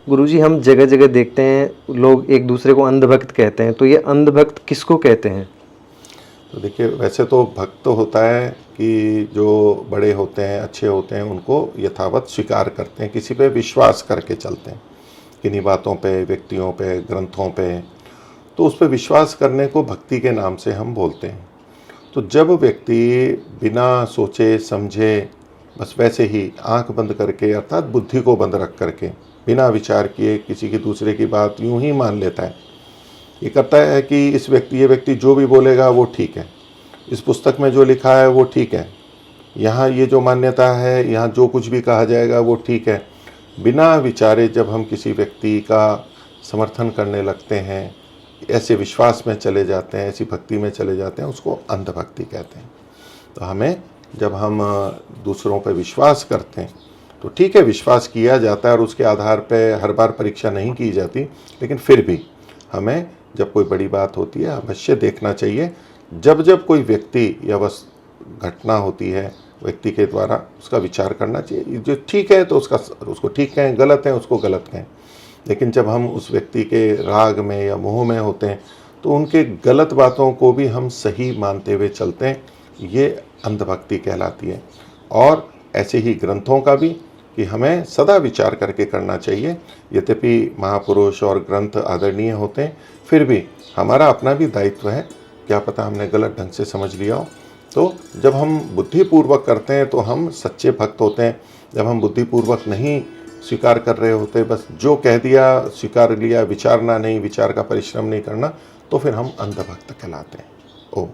गुरुजी, हम जगह जगह देखते हैं लोग एक दूसरे को अंधभक्त कहते हैं, तो ये अंधभक्त किसको कहते हैं? तो देखिए, वैसे तो भक्त तो होता है कि जो बड़े होते हैं, अच्छे होते हैं, उनको यथावत स्वीकार करते हैं, किसी पे विश्वास करके चलते हैं, किन्हीं बातों पे, व्यक्तियों पे, ग्रंथों पे। तो उस पे विश्वास करने को भक्ति के नाम से हम बोलते हैं। तो जब व्यक्ति बिना सोचे समझे, बस वैसे ही आंख बंद करके, अर्थात बुद्धि को बंद रख करके, बिना विचार किए किसी की दूसरे की बात यूं ही मान लेता है, ये करता है कि ये व्यक्ति जो भी बोलेगा वो ठीक है, इस पुस्तक में जो लिखा है वो ठीक है, यहाँ ये जो मान्यता है, यहाँ जो कुछ भी कहा जाएगा वो ठीक है। बिना विचारे जब हम किसी व्यक्ति का समर्थन करने लगते हैं, ऐसे विश्वास में चले जाते हैं, ऐसी भक्ति में चले जाते हैं, उसको अंधभक्ति कहते हैं। तो हमें, जब हम दूसरों पर विश्वास करते हैं, तो ठीक है, विश्वास किया जाता है और उसके आधार पर हर बार परीक्षा नहीं की जाती, लेकिन फिर भी हमें जब कोई बड़ी बात होती है अवश्य देखना चाहिए। जब जब कोई व्यक्ति या बस घटना होती है, व्यक्ति के द्वारा उसका विचार करना चाहिए। जो ठीक है तो उसको ठीक कहें, गलत है उसको गलत कहें। लेकिन जब हम उस व्यक्ति के राग में या मोह में होते हैं, तो उनके गलत बातों को भी हम सही मानते हुए चलते हैं, ये अंधभक्ति कहलाती है। और ऐसे ही ग्रंथों का भी, कि हमें सदा विचार करके करना चाहिए। यद्यपि महापुरुष और ग्रंथ आदरणीय होते हैं, फिर भी हमारा अपना भी दायित्व है, क्या पता हमने गलत ढंग से समझ लिया हो। तो जब हम बुद्धिपूर्वक करते हैं तो हम सच्चे भक्त होते हैं। जब हम बुद्धिपूर्वक नहीं स्वीकार कर रहे होते, बस जो कह दिया स्वीकार लिया, विचारना नहीं, विचार का परिश्रम नहीं करना, तो फिर हम अंधभक्त कहलाते हैं। ओम।